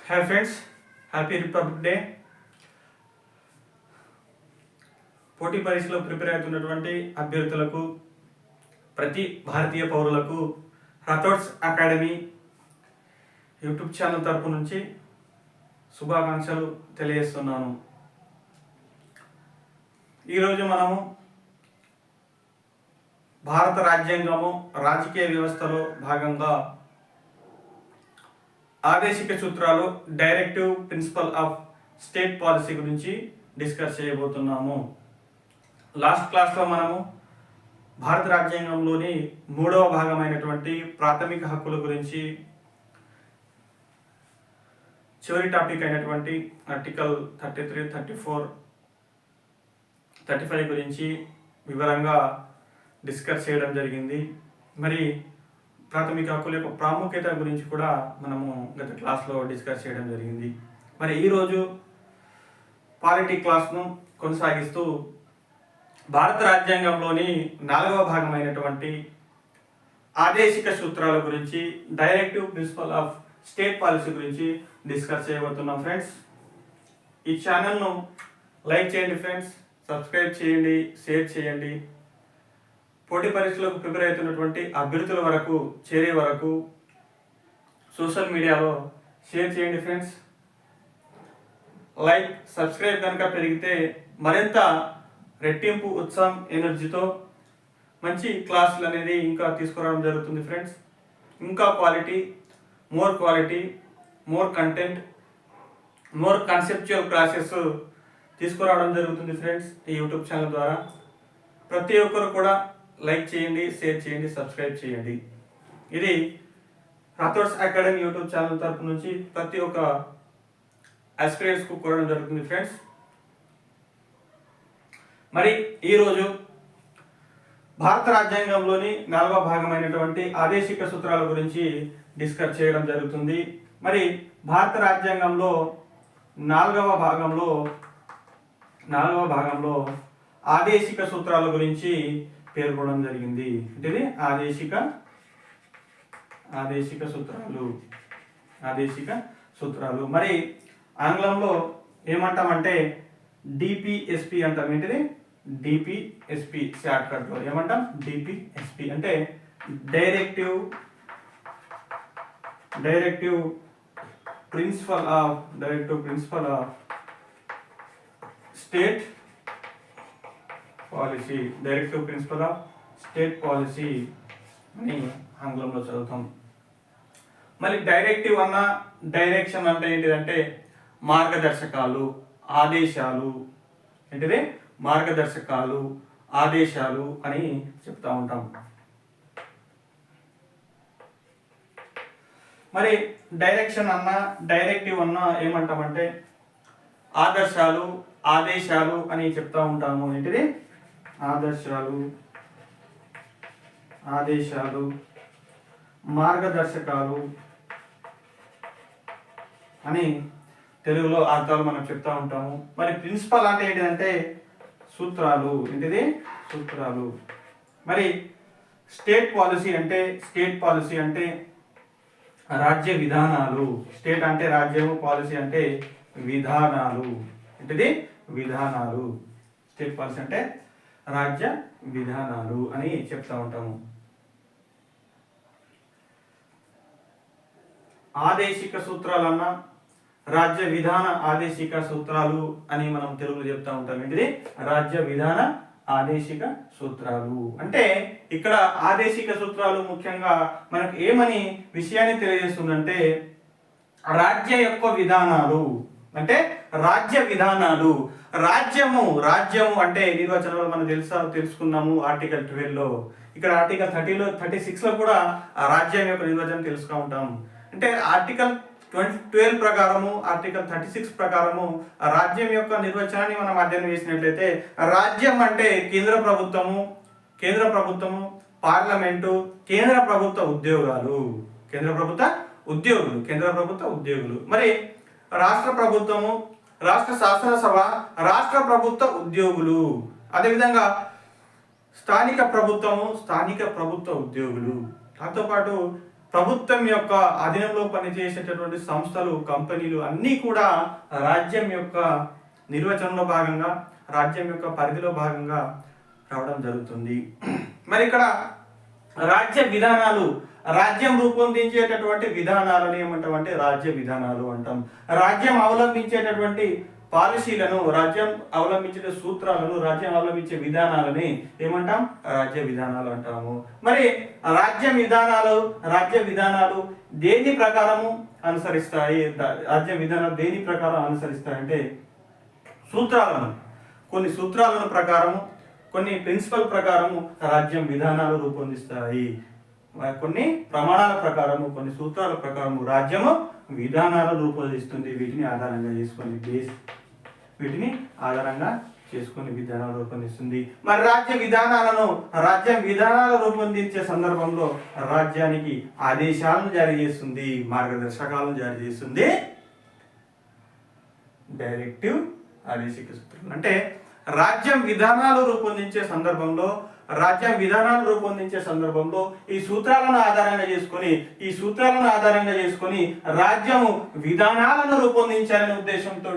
Hi friends, happy republic day. పోటీ పరీక్షలో prepare అవుతున్నటువంటి అభ్యర్థులకు, ప్రతి భారతీయ పౌరులకు రథోడ్స్ అకాడమీ యూట్యూబ్ ఛానల్ తరపు నుంచి శుభాకాంక్షలు తెలియజేస్తున్నాను. ఈరోజు మనము భారత రాజ్యాంగము రాజకీయ వ్యవస్థలో భాగంగా ఆదేశిక సూత్రాలు directive principle of state policy గురించి డిస్కస్ చేయబోతున్నాము. లాస్ట్ క్లాస్లో మనము భారత రాజ్యాంగంలోని 3వ భాగమైనటువంటి ప్రాథమిక హక్కుల గురించి చివరి టాపిక్ అయినటువంటి ఆర్టికల్ 33, 34, 35 గురించి వివరంగా డిస్కస్ చేయడం జరిగింది. మరి ప్రాథమిక హక్కుల యొక్క ప్రాముఖ్యత గురించి కూడా మనము గత క్లాస్లో డిస్కస్ చేయడం జరిగింది. మరి ఈరోజు పాలిటీ క్లాస్ను కొనసాగిస్తూ భారత రాజ్యాంగంలోని 4వ భాగమైనటువంటి ఆదేశిక సూత్రాల గురించి directive principle of state policy గురించి డిస్కస్ చేయబోతున్నాం. ఫ్రెండ్స్, ఈ ఛానల్ను లైక్ చేయండి ఫ్రెండ్స్, సబ్స్క్రైబ్ చేయండి, షేర్ చేయండి. పోటీ పరీక్షలకు ప్రిపేర్ అవుతున్నటువంటి అభ్యర్థుల వరకు చేరే వరకు సోషల్ మీడియాలో షేర్ చేయండి ఫ్రెండ్స్. లైక్, సబ్స్క్రైబ్ కనుక పెరిగితే మరింత రెట్టింపు ఉత్సాహం, ఎనర్జీతో మంచి క్లాసులు అనేది ఇంకా తీసుకురావడం జరుగుతుంది ఫ్రెండ్స్. ఇంకా quality, more content, more conceptual classes తీసుకురావడం జరుగుతుంది ఫ్రెండ్స్ ఈ యూట్యూబ్ ఛానల్ ద్వారా. ప్రతి ఒక్కరు కూడా లైక్ చేయండి, షేర్ చేయండి, సబ్స్క్రైబ్ చేయండి. ఇది రథోడ్స్ అకాడమీ యూట్యూబ్ ఛానల్ తరపు నుంచి ప్రతి ఒక్క ఆస్పిరెంట్స్కు కోరడం జరుగుతుంది ఫ్రెండ్స్. మరి ఈరోజు భారత రాజ్యాంగంలోని 4వ భాగమైనటువంటి ఆదేశిక సూత్రాల గురించి డిస్కస్ చేయడం జరుగుతుంది. మరి భారత రాజ్యాంగంలో 4వ భాగంలో ఆదేశిక సూత్రాల గురించి పేర్కొనడం జరిగింది. అంటే ఆదేశిక సూత్రాలు మరి ఆంగ్లంలో ఏమంటామంటే డిపిఎస్పి అంటాం. ఏంటిది? డిపిఎస్పి షార్ట్ కట్ లో ఏమంటాం? డిపిఎస్పి అంటే directive principle of state policy. Directive principle of state policy అని ఆంగ్లంలో చదువుతాం. మరి డైరెక్టివ్ అన్న డైరెక్షన్ అంటే ఏంటిదంటే మార్గదర్శకాలు, ఆదేశాలు. ఏంటిది? మార్గదర్శకాలు, ఆదేశాలు అని చెప్తా ఉంటాం. మరి డైరెక్షన్ అన్న, డైరెక్టివ్ అన్న ఏమంటామంటే ఆదర్శాలు, ఆదేశాలు అని చెప్తా ఉంటాము. ఏంటిది? ఆదేశాలు, మార్గదర్శకాలు అని తెలుగులో అర్థాలు మనం చెప్తా ఉంటాము. మరి ప్రిన్సిపల్ అంటే ఏంటిదంటే సూత్రాలు. ఏంటిది? సూత్రాలు. మరి స్టేట్ పాలసీ అంటే రాజ్య విధానాలు. స్టేట్ అంటే రాజ్యము, పాలసీ అంటే విధానాలు. ఏంటిది? విధానాలు. స్టేట్ పాలసీ అంటే రాజ్య విధానాలు అని చెప్తా ఉంటాము. ఆదేశిక సూత్రాలన్నా రాజ్య విధాన ఆదేశిక సూత్రాలు అని మనం తెలుగులో చెప్తా ఉంటాం. ఏంటిది? రాజ్య విధాన ఆదేశిక సూత్రాలు. అంటే ఇక్కడ ఆదేశిక సూత్రాలు ముఖ్యంగా మనకు ఏమని విషయాన్ని తెలియజేస్తుందంటే రాజ్య యొక్క విధానాలు. అంటే రాజ్య విధానాలు. రాజ్యము అంటే నిర్వచనంలో మనం తెలుసుకున్నాము ఆర్టికల్ 12లో. ఇక్కడ ఆర్టికల్ 36లో కూడా రాజ్యం యొక్క నిర్వచనం తెలుసుకుంటూ ఉంటాం. అంటే ఆర్టికల్ 12 ప్రకారము, ఆర్టికల్ 36 ప్రకారము రాజ్యం యొక్క నిర్వచనాన్ని మనం అధ్యయనం చేసినట్లయితే రాజ్యం అంటే కేంద్ర ప్రభుత్వము, పార్లమెంటు, కేంద్ర ప్రభుత్వ ఉద్యోగులు. మరి రాష్ట్ర ప్రభుత్వము, రాష్ట్ర శాసనసభ, రాష్ట్ర ప్రభుత్వ ఉద్యోగులు. అదేవిధంగా స్థానిక ప్రభుత్వ ఉద్యోగులు. దాంతోపాటు ప్రభుత్వం యొక్క అధీనంలో పనిచేసేటటువంటి సంస్థలు, కంపెనీలు అన్నీ కూడా రాజ్యం యొక్క నిర్వచనంలో భాగంగా, రాజ్యం యొక్క పరిధిలో భాగంగా రావడం జరుగుతుంది. మరి ఇక్కడ రాజ్య విధానాలు, రాజ్యం రూపొందించేటటువంటి విధానాలను ఏమంటామంటే రాజ్య విధానాలు అంటాం. రాజ్యం అవలంబించేటటువంటి పాలసీలను, రాజ్యం అవలంబించే సూత్రాలను, రాజ్యం అవలంబించే విధానాలని ఏమంటాం? రాజ్య విధానాలు అంటాము. మరి రాజ్య విధానాలు దేని ప్రకారము అనుసరిస్తాయి? రాజ్య విధానాలు దేని ప్రకారం అనుసరిస్తాయంటే సూత్రాలను, కొన్ని సూత్రాలను ప్రకారము, కొన్ని ప్రిన్సిపల్ ప్రకారము రాజ్యం విధానాలు రూపొందిస్తాయి. కొన్ని ప్రమాణాల ప్రకారము, కొన్ని సూత్రాల ప్రకారము రాజ్యము విధానాలను రూపొందిస్తుంది. వీటిని ఆధారంగా చేసుకొని విధానాలు రూపొందిస్తుంది. మరి రాజ్యం విధానాలు రూపొందించే సందర్భంలో రాజ్యానికి ఆదేశాలను జారీ చేస్తుంది, మార్గదర్శకాలను జారీ చేస్తుంది. డైరెక్టివ్, ఆదేశిక సూత్రాలు అంటే రాజ్యం విధానాలు రూపొందించే సందర్భంలో ఈ సూత్రాలను ఆధారంగా చేసుకొని రాజ్యము విధానాలను రూపొందించాలనే ఉద్దేశంతో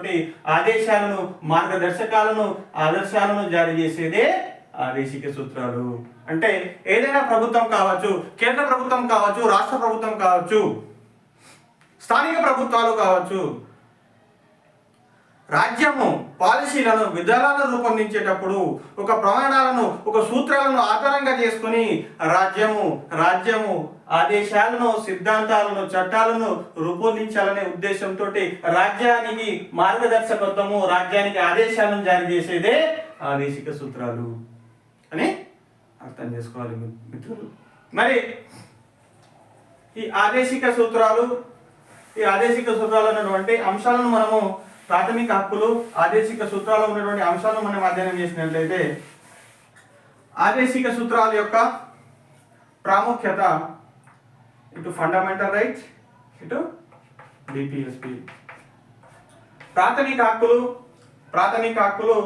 ఆదేశాలను, మార్గదర్శకాలను, ఆదర్శాలను జారీ చేసేదే ఆదేశిక సూత్రాలు. అంటే ఏదైనా ప్రభుత్వం కావచ్చు, కేంద్ర ప్రభుత్వం కావచ్చు, రాష్ట్ర ప్రభుత్వం కావచ్చు, స్థానిక ప్రభుత్వాలు కావచ్చు, రాజ్యము పాలసీలను, విధానాలను రూపొందించేటప్పుడు ఒక ప్రమాణాలను, ఒక సూత్రాలను ఆధారంగా చేసుకుని రాజ్యము ఆదేశాలను, సిద్ధాంతాలను, చట్టాలను రూపొందించాలనే ఉద్దేశంతో రాజ్యానికి మార్గదర్శకత్వము, రాజ్యానికి ఆదేశాలను జారీ చేసేదే ఆదేశిక సూత్రాలు అని అర్థం చేసుకోవాలి మిత్రులు. మరి ఈ ఆదేశిక సూత్రాలు ఉన్నటువంటి అంశాలను మనము ప్రాథమిక హక్కులు, ఆదేశిక సూత్రాలు ఉన్నటువంటి అంశాలను మనం అధ్యయనం చేసినట్లయితే ఆదేశిక సూత్రాల యొక్క ప్రాముఖ్యత, ఇటు ఫండమెంటల్ రైట్స్, ఇటు డిపిఎస్పి. ప్రాథమిక హక్కులు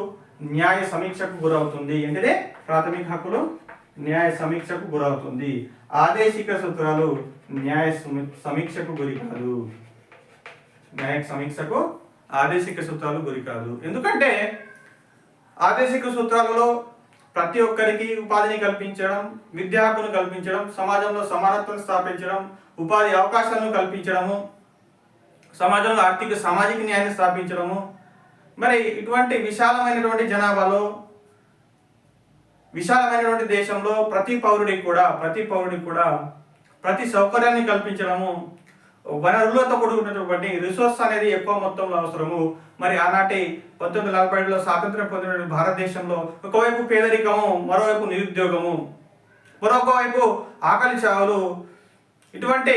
న్యాయ సమీక్షకు గురవుతుంది. ఏంటిదే? ప్రాథమిక హక్కులు న్యాయ సమీక్షకు గురవుతుంది. ఆదేశిక సూత్రాలు న్యాయ సమీక్షకు గురి కాదు. ఆదేశిక సూత్రాలు గురి కాదు. ఎందుకంటే ఆదేశిక సూత్రాలలో ప్రతి ఒక్కరికి ఉపాధిని కల్పించడం, విద్యా హక్కును కల్పించడం, సమాజంలో సమానత్వం స్థాపించడం, ఉపాధి అవకాశాలను కల్పించడము, సమాజంలో సామాజిక న్యాయాన్ని స్థాపించడము, మరి ఇటువంటి విశాలమైనటువంటి జనాభాలో, విశాలమైనటువంటి దేశంలో ప్రతి పౌరుడికి కూడా ప్రతి సౌకర్యాన్ని కల్పించడము, వనరులతో కూడుకున్నటువంటి రిసోర్స్ అనేది ఎక్కువ మొత్తంలో అవసరము. మరి ఆనాటి 1947లో స్వాతంత్ర్యం పొందిన భారతదేశంలో ఒకవైపు పేదరికము, మరోవైపు నిరుద్యోగము, మరొకవైపు ఆకలి చావులు, ఇటువంటి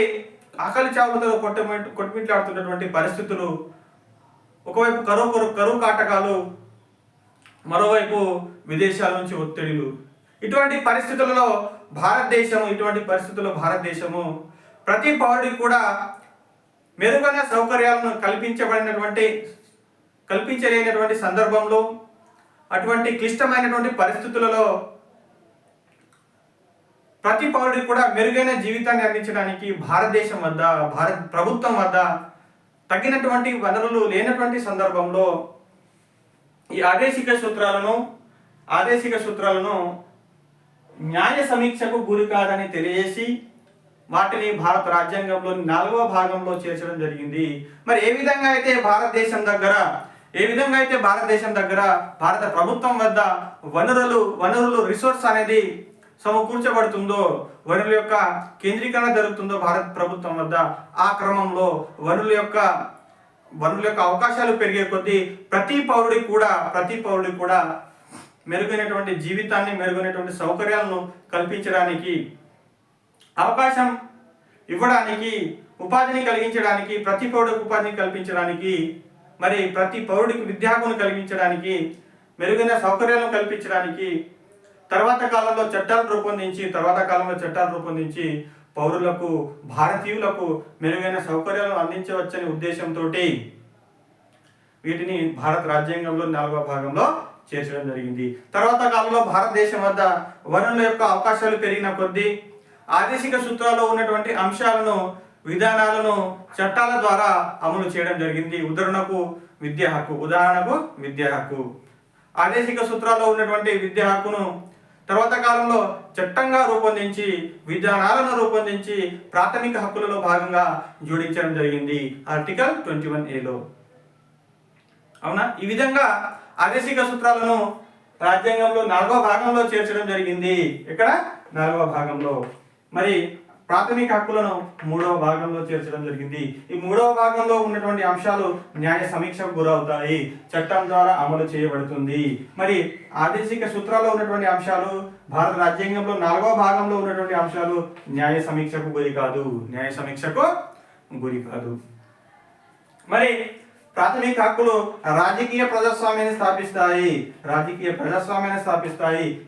ఆకలి చావులతో కొట్టుమిట్లాడుతున్నటువంటి పరిస్థితులు, ఒకవైపు కరువు కాటకాలు, మరోవైపు విదేశాల నుంచి ఒత్తిడిలు. ఇటువంటి పరిస్థితులలో భారతదేశము ప్రతి పౌరుడికి కూడా మెరుగైన సౌకర్యాలను కల్పించలేనటువంటి సందర్భంలో, అటువంటి క్లిష్టమైనటువంటి పరిస్థితులలో ప్రతి పౌరుడికి కూడా మెరుగైన జీవితాన్ని అందించడానికి భారత ప్రభుత్వం వద్ద తగినటువంటి వనరులు లేనటువంటి సందర్భంలో ఈ ఆదేశిక సూత్రాలను న్యాయ సమీక్షకు గురి కాదని తెలియజేసి వాటిని భారత రాజ్యాంగంలోని 4వ భాగంలో చేర్చడం జరిగింది. మరి ఏ విధంగా అయితే భారతదేశం దగ్గర భారత ప్రభుత్వం వద్ద వనరులు రిసోర్స్ అనేది సమకూర్చబడుతుందో, వనరుల యొక్క కేంద్రీకరణ జరుగుతుందో భారత ప్రభుత్వం వద్ద, ఆ క్రమంలో వనరుల యొక్క అవకాశాలు పెరిగే కొద్దీ ప్రతి పౌరుడికి కూడా మెరుగైనటువంటి జీవితాన్ని, మెరుగైనటువంటి సౌకర్యాలను కల్పించడానికి, అవకాశం ఇవ్వడానికి, ఉపాధిని కలిగించడానికి, ప్రతి పౌరుడికి ఉపాధిని కల్పించడానికి, మరి ప్రతి పౌరుడికి విద్యాహక్కును కలిగించడానికి, మెరుగైన సౌకర్యాలను కల్పించడానికి తర్వాత కాలంలో చట్టాలు రూపొందించి పౌరులకు, భారతీయులకు మెరుగైన సౌకర్యాలను అందించవచ్చనే ఉద్దేశంతో వీటిని భారత రాజ్యాంగంలో 4వ భాగంలో చేర్చడం జరిగింది. తర్వాత కాలంలో భారతదేశం వద్ద వనరుల యొక్క అవకాశాలు పెరిగిన కొద్దీ, ఆదేశిక సూత్రాల్లో ఉన్నటువంటి అంశాలను విధానాలను చట్టాల ద్వారా అమలు చేయడం జరిగింది. ఉదాహరణకు విద్యా హక్కు ఆదేశిక సూత్రాల్లో ఉన్నటువంటి విద్యా హక్కును తర్వాత కాలంలో చట్టంగా రూపొందించి విధానాలను రూపొందించి ప్రాథమిక హక్కులలో భాగంగా జోడించడం జరిగింది ఆర్టికల్ 21A. అవునా? ఈ విధంగా ఆదేశిక సూత్రాలను రాజ్యాంగంలో 4వ భాగంలో చేర్చడం జరిగింది. ఇక్కడ 4వ భాగంలో. మరి ప్రాథమిక హక్కులను 3వ భాగంలో చేర్చడం జరిగింది. ఈ 3వ భాగంలో ఉన్నటువంటి అంశాలు న్యాయ సమీక్షకు గురవుతాయి, చట్టం ద్వారా అమలు చేయబడుతుంది. మరి ఆదేశిక సూత్రాల్లో ఉన్నటువంటి అంశాలు భారత రాజ్యాంగంలో 4వ భాగంలో ఉన్నటువంటి అంశాలు న్యాయ సమీక్షకు గురి కాదు. మరి ప్రాథమిక హక్కులు రాజకీయ ప్రజాస్వామ్యాన్ని స్థాపిస్తాయి.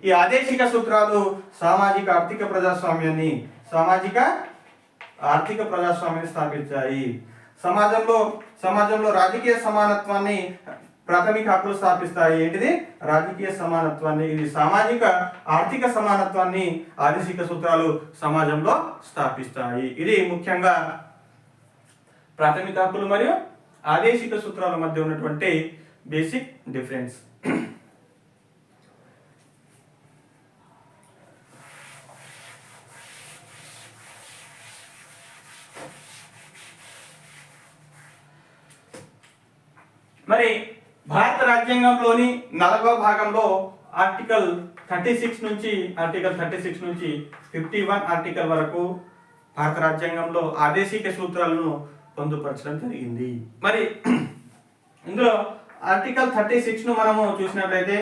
ఈ ఆదేశిక సూత్రాలు సామాజిక ఆర్థిక ప్రజాస్వామ్యాన్ని స్థాపించాయి. సమాజంలో రాజకీయ సమానత్వాన్ని ప్రాథమిక హక్కులు స్థాపిస్తాయి. ఏంటిది? రాజకీయ సమానత్వాన్ని. ఇది సామాజిక ఆర్థిక సమానత్వాన్ని ఆదేశిక సూత్రాలు సమాజంలో స్థాపిస్తాయి. ఇది ముఖ్యంగా ప్రాథమిక హక్కులు మరియు ఆదేశిక సూత్రాల మధ్య ఉన్నటువంటి బేసిక్ డిఫరెన్స్. మరి భారత రాజ్యాంగంలోని 4వ భాగంలో ఆర్టికల్ 36 నుంచి 51 ఆర్టికల్ వరకు భారత రాజ్యాంగంలో ఆదేశిక సూత్రాలను పొందుపరచడం జరిగింది. మరి ఇందులో ఆర్టికల్ 36ను మనము చూసినట్లయితే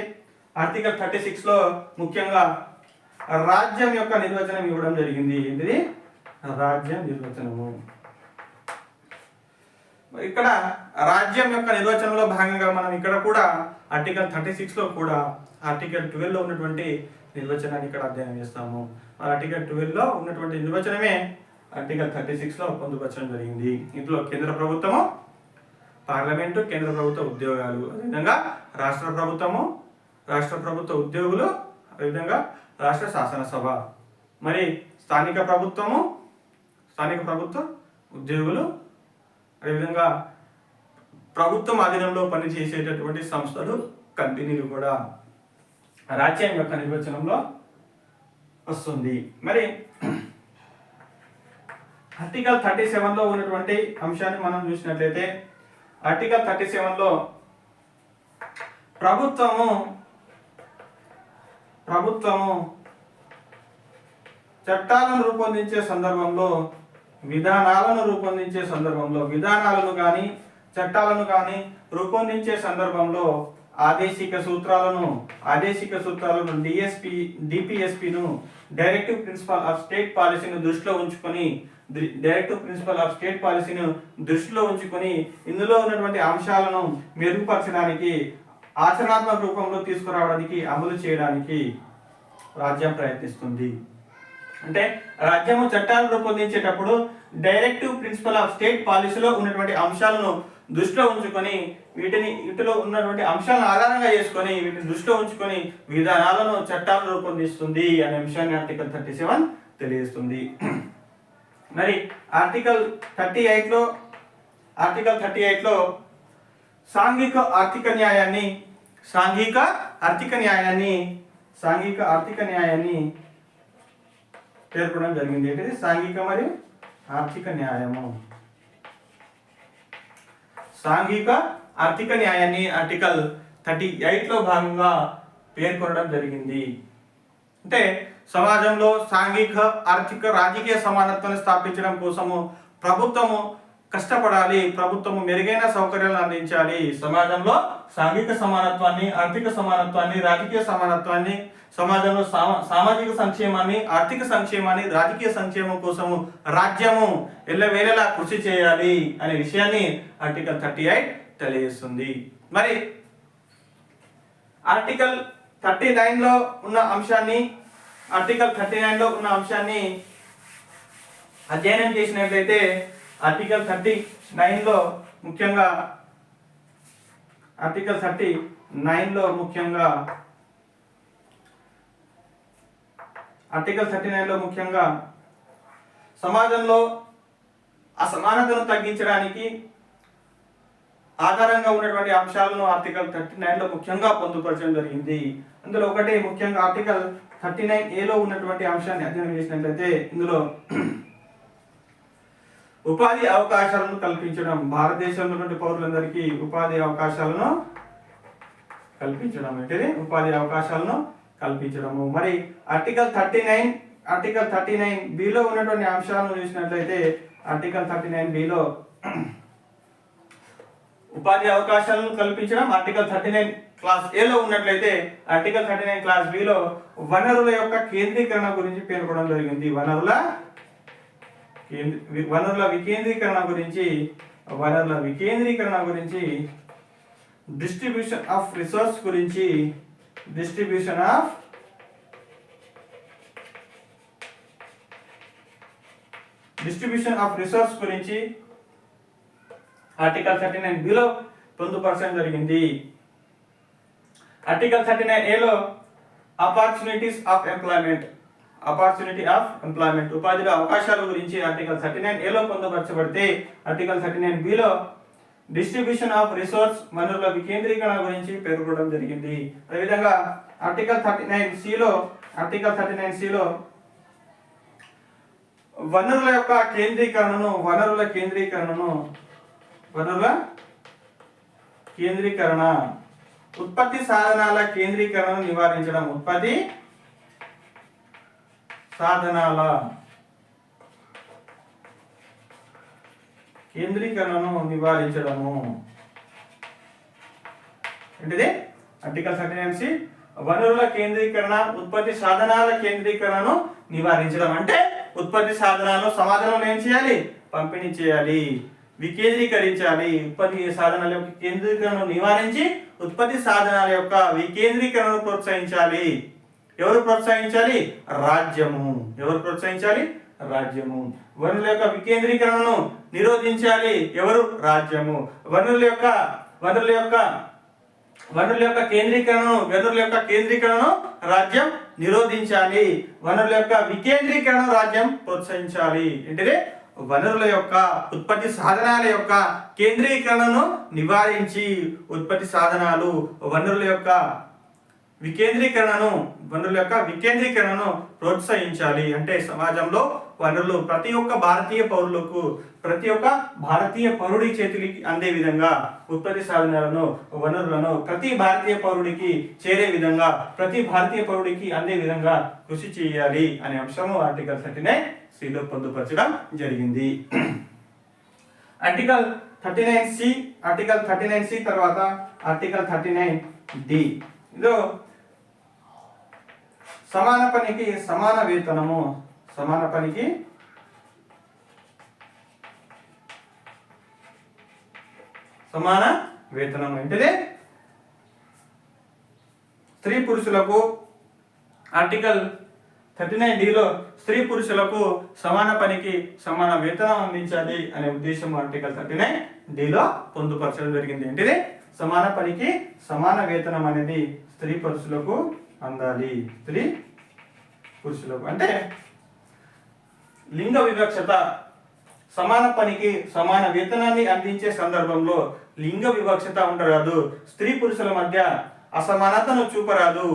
ఆర్టికల్ 36లో ముఖ్యంగా రాజ్యం యొక్క నిర్వచనం ఇవ్వడం జరిగింది. ఏంటిది? రాజ్యం నిర్వచనము. ఇక్కడ రాజ్యం యొక్క నిర్వచనంలో భాగంగా మనం ఇక్కడ కూడా ఆర్టికల్ 36లో కూడా ఆర్టికల్ 12లో ఉన్నటువంటి నిర్వచనాన్ని ఇక్కడ అధ్యయనం చేస్తాము. ఆర్టికల్ 12లో ఉన్నటువంటి నిర్వచనమే ఆర్టికల్ 36లో పొందుపరచడం జరిగింది. ఇందులో కేంద్ర ప్రభుత్వము, పార్లమెంటు, కేంద్ర ప్రభుత్వ ఉద్యోగాలు, అదేవిధంగా రాష్ట్ర ప్రభుత్వ ఉద్యోగులు, అదేవిధంగా రాష్ట్ర శాసనసభ, మరి స్థానిక ప్రభుత్వ ఉద్యోగులు, అదేవిధంగా ప్రభుత్వం ఆధీనంలో పనిచేసేటటువంటి సంస్థలు, కంపెనీలు కూడా రాజ్యం యొక్క నిర్వచనంలో వస్తుంది. మరి ఆర్టికల్ 37లో ఉన్నటువంటి అంశాన్ని మనం చూసినట్లయితే ఆర్టికల్ 37లో ప్రభుత్వము చట్టాలను రూపొందించే సందర్భంలో విధానాలను కానీ చట్టాలను కానీ రూపొందించే సందర్భంలో ఆదేశిక సూత్రాలను డిపిఎస్పిను డైరెక్టివ్ ప్రిన్సిపల్ ఆఫ్ స్టేట్ పాలసీని దృష్టిలో ఉంచుకొని ఇందులో ఉన్నటువంటి అంశాలను మెరుగుపరచడానికి, ఆచరణాత్మక రూపంలో తీసుకురావడానికి, అమలు చేయడానికి రాజ్యం ప్రయత్నిస్తుంది. అంటే రాజ్యము చట్టాలను రూపొందించేటప్పుడు డైరెక్టివ్ ప్రిన్సిపల్ ఆఫ్ స్టేట్ పాలసీలో ఉన్నటువంటి అంశాలను దృష్టిలో ఉంచుకొని వీటిలో ఉన్నటువంటి అంశాలను ఆధారంగా చేసుకొని వీటిని దృష్టిలో ఉంచుకొని విధానాలను, చట్టాలను రూపొందిస్తుంది అనే అంశాన్ని ఆర్టికల్ 37 తెలియజేస్తుంది. మరి ఆర్టికల్ 38లో సాంఘిక ఆర్థిక న్యాయాన్ని పేర్కొనడం జరిగింది. ఏంటిది? సాంఘిక మరియు ఆర్థిక న్యాయము. సాంఘిక ఆర్థిక న్యాయాన్ని ఆర్టికల్ 38లో భాగంగా పేర్కొనడం జరిగింది. అంటే సమాజంలో సాంఘిక, ఆర్థిక, రాజకీయ సమానత్వాన్ని స్థాపించడం కోసము ప్రభుత్వము కష్టపడాలి, ప్రభుత్వము మెరుగైన సౌకర్యాలను అందించాలి. సమాజంలో సాంఘిక సమానత్వాన్ని, ఆర్థిక సమానత్వాన్ని, రాజకీయ సమానత్వాన్ని, సమాజంలో సామాజిక సంక్షేమాన్ని, ఆర్థిక సంక్షేమాన్ని, రాజకీయ సంక్షేమం కోసము రాజ్యము ఎల్లవేళలా కృషి చేయాలి అనే విషయాన్ని ఆర్టికల్ 38 తెలియజేస్తుంది. మరి ఆర్టికల్ 39లో ఉన్న అంశాన్ని అధ్యయనం చేసినట్లయితే ఆర్టికల్ 39లో ముఖ్యంగా సమాజంలో అసమానతను తగ్గించడానికి ఆధారంగా ఉన్నటువంటి అంశాలను ఆర్టికల్ 39లో ముఖ్యంగా పొందుపరచడం జరిగింది. అందులో ఒకటి ముఖ్యంగా ఆర్టికల్ 39A ఉన్నటువంటి అంశాన్ని అధ్యయనం చేసినట్లయితే ఇందులో ఉపాధి అవకాశాలను కల్పించడం, భారతదేశంలో ఉన్నటువంటి పౌరులందరికీ ఉపాధి అవకాశాలను కల్పించడం ఏంటిది ఉపాధి అవకాశాలను కల్పించడము. మరి ఆర్టికల్ 39Bలో ఉన్నటువంటి అంశాలను చూసినట్లయితే ఆర్టికల్ 39Bలో ఉపాధి అవకాశాలను కల్పించడం, ఆర్టికల్ 39 క్లాస్ Aలో ఉన్నట్లయితే ఆర్టికల్ 39 క్లాస్ Bలో వనరుల యొక్క కేంద్రీకరణ గురించి పేర్కొనడం జరిగింది. వనరుల వికేంద్రీకరణ గురించి డిస్ట్రిబ్యూషన్ ఆఫ్ రిసోర్స్ గురించి ఆర్టికల్ 39Bలో పొందుపరచడం జరిగింది. ఆర్టికల్ 39Aలో ఆపర్చునిటీ ఆఫ్ ఎంప్లాయ్మెంట్ ఉపాధిలో అవకాశాల గురించి ఆర్టికల్ 39Aలో పొందుపరచబడితే ఆర్టికల్ 39Bలో డిస్ట్రిబ్యూషన్ ఆఫ్ రిసోర్స్ వనరుల వికేంద్రీకరణ గురించి పేర్కొనడం జరిగింది. అదేవిధంగా ఆర్టికల్ 39Cలో వనరుల కేంద్రీకరణ ఉత్పత్తి సాధనాల కేంద్రీకరణను నివారించడం, ఏంటిది ఆర్టికల్ 39C వనరుల కేంద్రీకరణ ఉత్పత్తి సాధనాల కేంద్రీకరణను నివారించడం అంటే ఉత్పత్తి సాధనాలు సమాజంలో ఏం చేయాలి, పంపిణీ చేయాలి, వికేంద్రీకరించాలి. ఉత్పత్తి సాధనాల యొక్క కేంద్రీకరణను నివారించి ఉత్పత్తి సాధనాల యొక్క వికేంద్రీకరణను ప్రోత్సహించాలి. ఎవరు ప్రోత్సహించాలి? రాజ్యము. వనరుల యొక్క వికేంద్రీకరణను నిరోధించాలి. ఎవరు? రాజ్యము. వనరుల యొక్క కేంద్రీకరణను రాజ్యం నిరోధించాలి. వనరుల యొక్క వికేంద్రీకరణను రాజ్యం ప్రోత్సహించాలి. ఏంటిది? వనరుల యొక్క ఉత్పత్తి సాధనాల యొక్క కేంద్రీకరణను నివారించి ఉత్పత్తి సాధనాలు వనరుల యొక్క వికేంద్రీకరణను ప్రోత్సహించాలి. అంటే సమాజంలో వనరులు ప్రతి ఒక్క భారతీయ పౌరుడి చేతికి అందే విధంగా ఉత్పత్తి సాధనాలను వనరులను ప్రతి భారతీయ పౌరుడికి చేరే విధంగా ప్రతి భారతీయ పౌరుడికి అందే విధంగా కృషి చేయాలి అనే అంశము ఆర్టికల్ 39Cలో పొందుపరచడం జరిగింది. ఆర్టికల్ 39C తర్వాత ఆర్టికల్ 39D. ఇందులో సమాన పనికి సమాన వేతనము, సమాన వేతనం ఏంటిది? స్త్రీ పురుషులకు ఆర్టికల్ 39Dలో స్త్రీ పురుషులకు సమాన పనికి సమాన వేతనం అందించాలి అనే ఉద్దేశం ఆర్టికల్ 39Dలో పొందుపరచడం జరిగింది. ఏంటిది? సమాన పనికి సమాన వేతనం అనేది స్త్రీ పురుషులకు అందాలి. అంటే లింగ వివక్షత, సమాన పనికి సమాన వేతనాన్ని అందించే సందర్భంలో లింగ వివక్షత ఉండరాదు. స్త్రీ పురుషుల మధ్య అసమానతను చూపరాదు.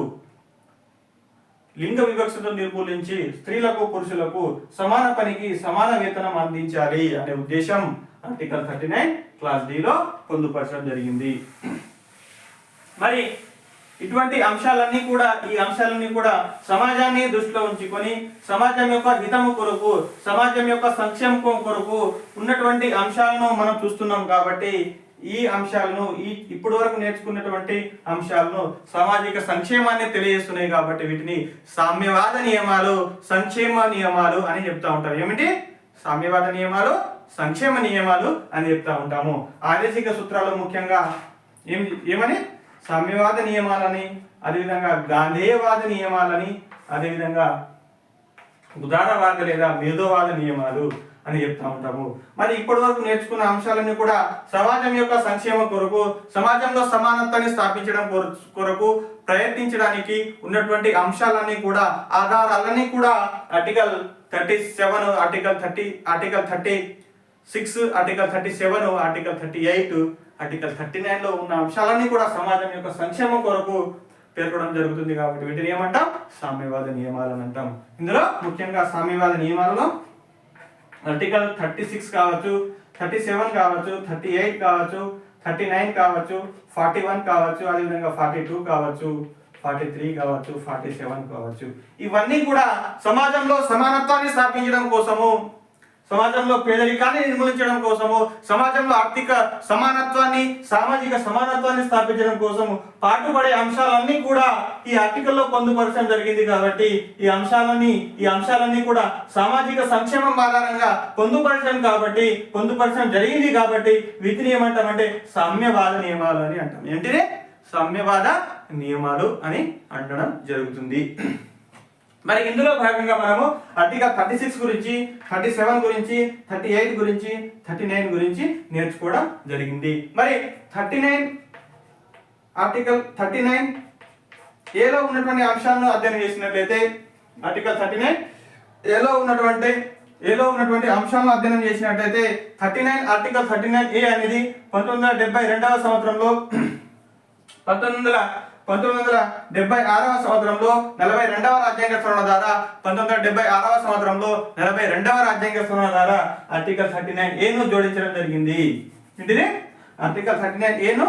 లింగ వివక్షతను నిర్మూలించి స్త్రీలకు పురుషులకు సమాన పనికి సమాన వేతనం అందించాలి అనే ఉద్దేశం ఆర్టికల్ 39 క్లాస్ Dలో పొందుపరచడం జరిగింది. మరి ఇటువంటి అంశాలన్నీ కూడా సమాజాన్ని దృష్టిలో ఉంచుకొని సమాజం యొక్క హితము కొరకు, సమాజం యొక్క సంక్షేమం కొరకు ఉన్నటువంటి అంశాలను మనం చూస్తున్నాం. కాబట్టి ఈ అంశాలను ఇప్పటి వరకు నేర్చుకున్నటువంటి అంశాలను సామాజిక సంక్షేమాన్ని తెలియజేస్తున్నాయి. కాబట్టి వీటిని సామ్యవాద నియమాలు, సంక్షేమ నియమాలు అని చెప్తా ఉంటారు. ఏమిటి? సామ్యవాద నియమాలు, సంక్షేమ నియమాలు అని చెప్తా ఉంటాము. ఆదేశిక సూత్రాలు ముఖ్యంగా ఏమని? సామ్యవాద నియమాలని, అదేవిధంగా గాంధేయవాద నియమాలని, అదేవిధంగా ఉదారవాద లేదా మేధోవాద నియమాలు అని చెప్తా ఉంటాము. మరి ఇప్పటి వరకు నేర్చుకున్న అంశాలన్నీ కూడా సమాజం యొక్క సంక్షేమం కొరకు, సమాజంలో సమానత్వాన్ని స్థాపించడం కొరకు ప్రయత్నించడానికి ఉన్నటువంటి అంశాలన్నీ కూడా, ఆధారాలన్నీ కూడా article 37, article 30, article 36, article 37, article 38, article 39లో ఉన్న అంశాలన్నీ కూడా సమాజం యొక్క సంక్షేమం కొరకు పేర్కొనడం జరుగుతుంది. కాబట్టి వీటిని ఏమంటాం? సామ్యవాద నియమాలు అని అంటాం. ఇందులో ముఖ్యంగా సామ్యవాద నియమాలలో ఆర్టికల్ 36 కావచ్చు, 37 కావచ్చు, 38 కావచ్చు, 39 కావచ్చు, 41 కావచ్చు, అదేవిధంగా 42 కావచ్చు, 43 కావచ్చు, 47 కావచ్చు. ఇవన్నీ కూడా సమాజంలో సమానత్వాన్ని స్థాపించడం కోసము, సమాజంలో పేదరికాన్ని నిర్మూలించడం కోసము, సమాజంలో ఆర్థిక సమానత్వాన్ని, సామాజిక సమానత్వాన్ని స్థాపించడం కోసము పాటుపడే అంశాలన్నీ కూడా ఈ ఆర్టికల్లో పొందుపరచడం జరిగింది. కాబట్టి ఈ అంశాలన్నీ కూడా సామాజిక సంక్షేమం ఆధారంగా పొందుపరచడం జరిగింది. కాబట్టి వీటిని ఏమంటామంటే సామ్యవాద నియమాలు అని అంటాం. ఏంటిది? సామ్యవాద నియమాలు అని అనడం జరుగుతుంది. మరి ఇందులో భాగంగా మనము ఆర్టికల్ 36 గురించి, 37 గురించి, 38 గురించి, 39 గురించి నేర్చుకోవడం జరిగింది. మరి ఆర్టికల్ 39 ఏలో ఉన్నటువంటి అంశాలను అధ్యయనం చేసినట్లయితే, ఆర్టికల్ 39 ఏలో ఉన్నటువంటి అంశాలను అధ్యయనం చేసినట్లయితే, ఆర్టికల్ 39A అనేది 1972వ సంవత్సరంలో 1976వ సంవత్సరంలో 42వ రాజ్యాంగ సవరణ ద్వారా 1976వ సంవత్సరంలో 42వ రాజ్యాంగ సవరణ ద్వారా ఆర్టికల్ 39A ను జోడించడం జరిగింది. ఏంటిది? ఆర్టికల్ 39A ను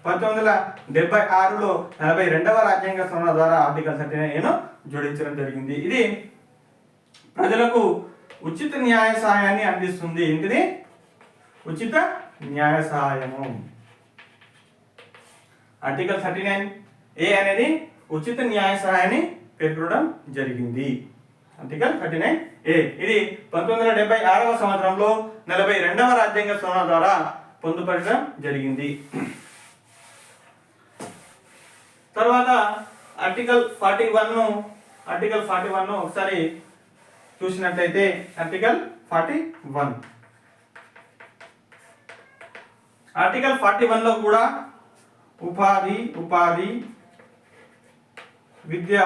1976లో 42వ రాజ్యాంగ సవరణ ద్వారా ఆర్టికల్ 39A ను జోడించడం జరిగింది. ఇది ప్రజలకు ఉచిత న్యాయ సహాయాన్ని అందిస్తుంది. ఏంటిది? ఉచిత న్యాయ సహాయము. ఆర్టికల్ 39A అనేది ఉచిత న్యాయ సహాయాన్ని పేర్కొనడం జరిగింది. ఆర్టికల్ 39A ఇది 1976వ సంవత్సరంలో 42వ రాజ్యాంగ సవరణ ద్వారా పొందుపరచడం జరిగింది. తర్వాత ఆర్టికల్ 41ను ఒకసారి చూసినట్లయితే, ఆర్టికల్ 41లో కూడా ఉపాధి విద్యా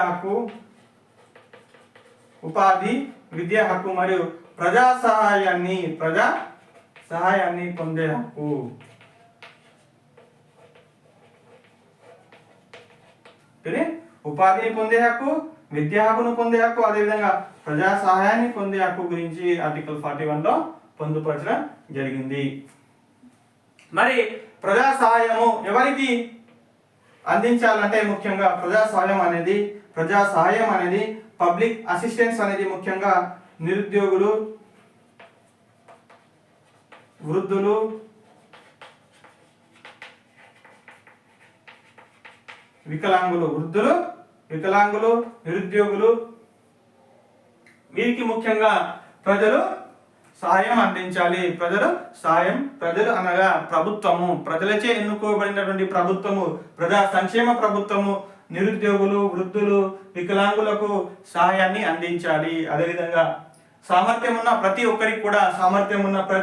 హక్కు మరియు ప్రజా సహాయాన్ని పొందే హక్కు. ఉపాధిని పొందే హక్కు, విద్యా హక్కును పొందే హక్కు, అదేవిధంగా ప్రజా సహాయాన్ని పొందే హక్కు గురించి ఆర్టికల్ 41లో పొందుపరచడం జరిగింది. మరి ప్రజా సహాయము ఎవరికి అందించాలంటే, ముఖ్యంగా ప్రజా సహాయం అనేది పబ్లిక్ అసిస్టెన్స్ అనేది ముఖ్యంగా నిరుద్యోగులు, వృద్ధులు, వికలాంగులు, నిరుద్యోగులు, వీరికి ముఖ్యంగా ప్రజలు సహాయం అందించాలి. ప్రజలు అనగా ప్రభుత్వము, ప్రజలచే ఎన్నుకోబడినటువంటి ప్రభుత్వము, ప్రజా సంక్షేమ ప్రభుత్వము నిరుద్యోగులు, వృద్ధులు, వికలాంగులకు సహాయాన్ని అందించాలి. అదేవిధంగా సామర్థ్యం ఉన్న ప్రతి ఒక్కరికి కూడా,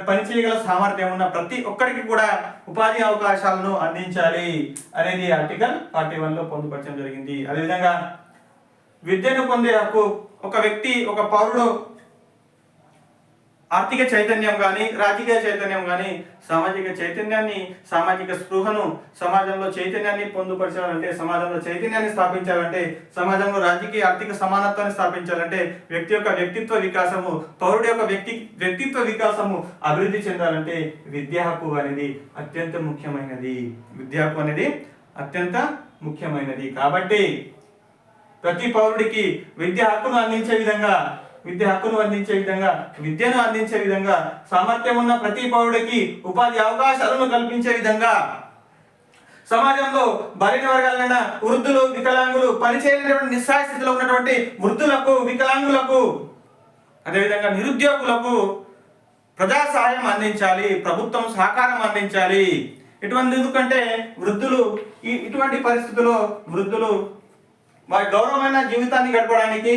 పని చేయగల సామర్థ్యం ఉన్న ప్రతి ఒక్కరికి కూడా ఉపాధి అవకాశాలను అందించాలి అనేది ఆర్టికల్ 41లో పొందుపరచడం జరిగింది. అదేవిధంగా విద్యను పొందే హక్కు, ఒక పౌరుడు ఆర్థిక చైతన్యం కానీ, రాజకీయ చైతన్యం కానీ, సామాజిక స్పృహను, సమాజంలో చైతన్యాన్ని పొందుపరచాలంటే, సమాజంలో చైతన్యాన్ని స్థాపించాలంటే, సమాజంలో రాజకీయ ఆర్థిక సమానత్వాన్ని స్థాపించాలంటే, వ్యక్తి యొక్క వ్యక్తిత్వ వికాసము, పౌరుడు యొక్క వ్యక్తిత్వ వికాసము అభివృద్ధి చెందాలంటే విద్యా హక్కు అనేది అత్యంత ముఖ్యమైనది. కాబట్టి ప్రతి పౌరుడికి విద్యను అందించే విధంగా, సామర్థ్యం ఉన్న ప్రతి పౌరుడికి ఉపాధి అవకాశాలను కల్పించే విధంగా, సమాజంలో బలహీన వర్గాలైన వృద్ధులు, వికలాంగులు, పనిచేయలేనటువంటి నిస్సహాయ స్థితిలో ఉన్నటువంటి వృద్ధులకు, వికలాంగులకు, అదేవిధంగా నిరుద్యోగులకు ప్రజా సహాయం అందించాలి, ప్రభుత్వం సహకారం అందించాలి. ఎందుకంటే ఇటువంటి పరిస్థితుల్లో వృద్ధులు వారి గౌరవమైన జీవితాన్ని గడపడానికి,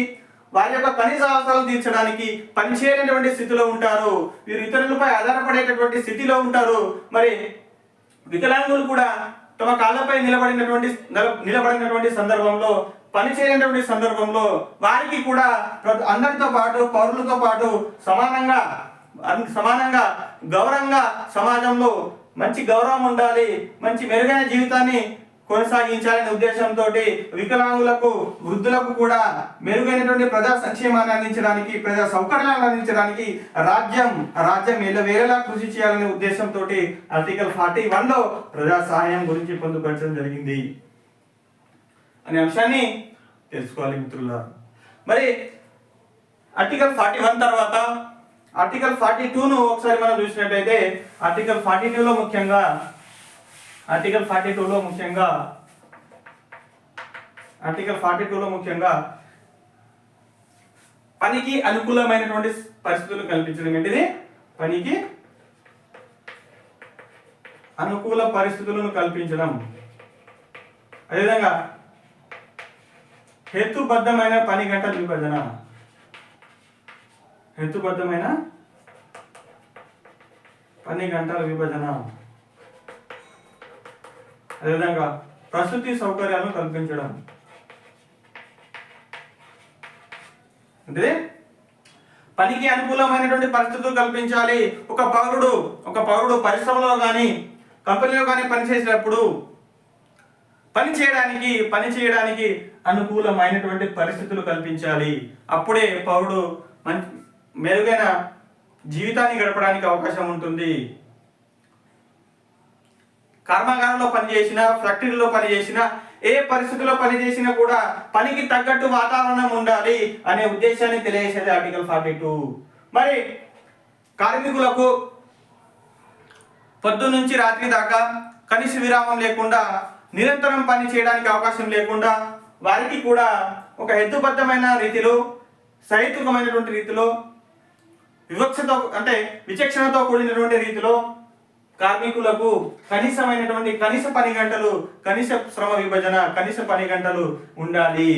వారి యొక్క కనీస అవసరాలు తీర్చడానికి పనిచేయనటువంటి స్థితిలో ఉంటారు. వీరు ఇతరులపై ఆధారపడేటటువంటి స్థితిలో ఉంటారు. మరి వికలాంగులు కూడా తమ కాళ్ళపై నిలబడినటువంటి సందర్భంలో, పనిచేయనటువంటి సందర్భంలో వారికి కూడా అందరితో పాటు, పౌరులతో పాటు సమానంగా గౌరవంగా సమాజంలో మంచి గౌరవం ఉండాలి, మంచి మెరుగైన జీవితాన్ని కొనసాగించాలనే ఉద్దేశంతో వికలాంగులకు, వృద్ధులకు కూడా మెరుగైనటువంటి ప్రజా సంక్షేమాన్ని అందించడానికి, ప్రజా సౌకర్యాలను అందించడానికి రాజ్యం ఎల్లవేళలా కృషి చేయాలనే ఉద్దేశంతో ఆర్టికల్ 41లో ప్రజా సహాయం గురించి పొందుపరచడం జరిగింది అనే అంశాన్ని తెలుసుకోవాలి మిత్రులారా. మరి ఆర్టికల్ 41 తర్వాత ఆర్టికల్ 42ను ఒకసారి మనం చూసినట్లయితే ఆర్టికల్ 42లో ముఖ్యంగా పనికి అనుకూలమైనటువంటి పరిస్థితులు కల్పించడం. ఏంటిది? పనికి అనుకూల పరిస్థితులను కల్పించడం. అదేవిధంగా హేతుబద్ధమైన పని గంటల విభజన, అదేవిధంగా ప్రసూతి సౌకర్యాలను కల్పించడం. అంటే పనికి అనుకూలమైనటువంటి పరిస్థితులు కల్పించాలి. ఒక పౌరుడు పరిశ్రమలో కానీ కంపెనీలో కానీ పనిచేసేటప్పుడు పని చేయడానికి అనుకూలమైనటువంటి పరిస్థితులు కల్పించాలి. అప్పుడే పౌరుడు మెరుగైన జీవితాన్ని గడపడానికి అవకాశం ఉంటుంది. కర్మాగారంలో పనిచేసిన, ఫ్యాక్టరీలో పనిచేసిన, ఏ పరిస్థితుల్లో పనిచేసినా కూడా పనికి తగ్గట్టు వాతావరణం ఉండాలి అనే ఉద్దేశాన్ని తెలియజేసేది ఆర్టికల్ 42. మరి కార్మికులకు పొద్దు నుంచి రాత్రి దాకా కనీస విరామం లేకుండా నిరంతరం పని చేయడానికి అవకాశం లేకుండా వారికి కూడా ఒక హేతుబద్ధమైన రీతిలో, సహేతుకమైనటువంటి రీతిలో, విచక్షణతో కూడినటువంటి రీతిలో కార్మికులకు కనీస పని గంటలు, కనీస శ్రమ విభజన, కనీస పని గంటలు ఉండాలి.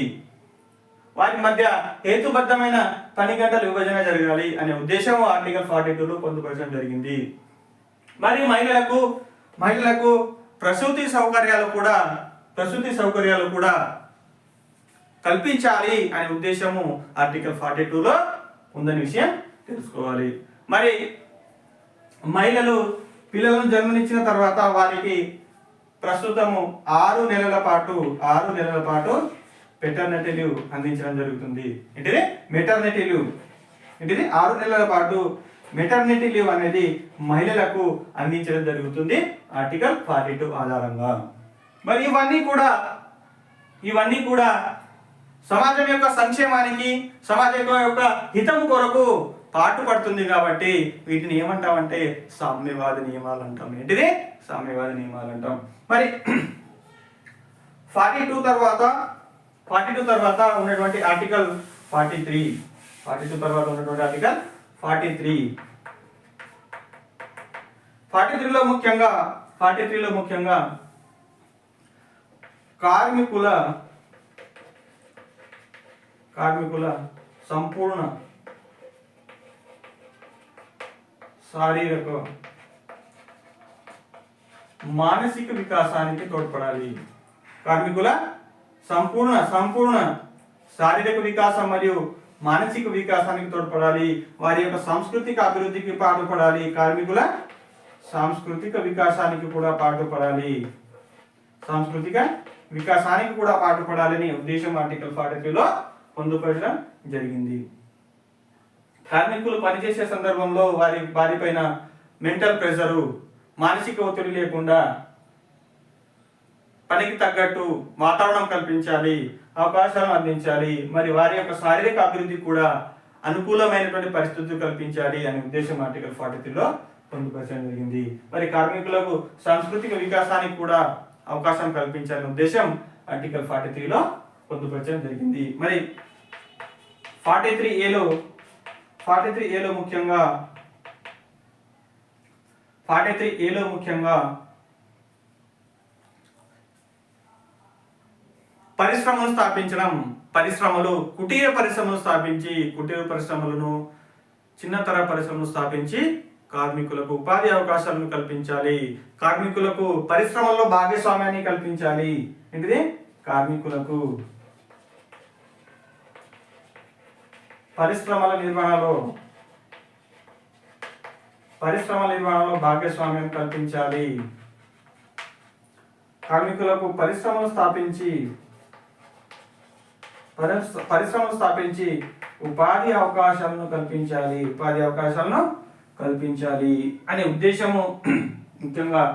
వారి మధ్య హేతుబద్ధమైన పని గంటల విభజన జరగాలి అనే ఉద్దేశం ఆర్టికల్ 42లో పొందుపరచడం జరిగింది. మరి మహిళలకు ప్రసూతి సౌకర్యాలు కూడా కల్పించాలి అనే ఉద్దేశము ఆర్టికల్ 42లో ఉందనే విషయం తెలుసుకోవాలి. మరి మహిళలు పిల్లలను జన్మనిచ్చిన తర్వాత వారికి ప్రస్తుతము 6 నెలల పాటు పెటర్నిటీ లీవ్ అందించడం జరుగుతుంది. ఏంటిది? Maternity leave. 6 నెలల పాటు మెటర్నిటీ లీవ్ అనేది మహిళలకు అందించడం జరుగుతుంది ఆర్టికల్ 42 ఆధారంగా. మరి ఇవన్నీ కూడా సమాజం యొక్క సంక్షేమానికి, సమాజం యొక్క హితం కొరకు పాటుపడుతుంది కాబట్టి వీటిని ఏమంటామంటే సామ్యవాద నియమాలు అంటాం. ఏంటిది? సామ్యవాద నియమాలు అంటాం. మరి 42 తర్వాత ఉన్నటువంటి ఆర్టికల్ 43. 42 తర్వాత ఉన్నటువంటి ఆర్టికల్ 43. 43లో ముఖ్యంగా కార్మికుల సంపూర్ణ శారీరక మానసిక వికాసానికి తోడ్పడాలి. కార్మికుల సంపూర్ణ శారీరక వికాసం మరియు మానసిక వికాసానికి తోడ్పడాలి. వారి యొక్క సాంస్కృతిక అభివృద్ధికి పాటుపడాలి. కార్మికుల సాంస్కృతిక వికాసానికి కూడా పాటుపడాలి. పాటుపడాలని ఉద్దేశం ఆర్టికల్ 43లో పొందుపరచడం జరిగింది. కార్మికులు పనిచేసే సందర్భంలో వారిపైన మెంటల్ ప్రెషరు, మానసిక ఒత్తిడి లేకుండా పనికి తగ్గట్టు వాతావరణం కల్పించాలి, అవకాశాలను అందించాలి. మరి వారి యొక్క శారీరక అభివృద్ధి కూడా అనుకూలమైనటువంటి పరిస్థితులు కల్పించాలి అనే ఉద్దేశం ఆర్టికల్ 43లో పొందుపరచడం జరిగింది. మరి కార్మికులకు సాంస్కృతిక వికాసానికి కూడా అవకాశం కల్పించాలనే ఉద్దేశం ఆర్టికల్ 43లో పొందుపరచడం జరిగింది. మరి 43Aలో ముఖ్యంగా పరిశ్రమను స్థాపించడం, పరిశ్రమలు, కుటీర పరిశ్రమలు స్థాపించి, కుటీర పరిశ్రమలను, చిన్నతర పరిశ్రమలు స్థాపించి కార్మికులకు ఉపాధి అవకాశాలను కల్పించాలి. కార్మికులకు పరిశ్రమల్లో భాగస్వామ్యాన్ని కల్పించాలి. ఏంటిది? కార్మికులకు పరిశ్రమల నిర్వహణలో భాగస్వామ్యం కల్పించాలి. కార్మికులకు పరిశ్రమలు స్థాపించి ఉపాధి అవకాశాలను కల్పించాలి అనే ఉద్దేశము ముఖ్యంగా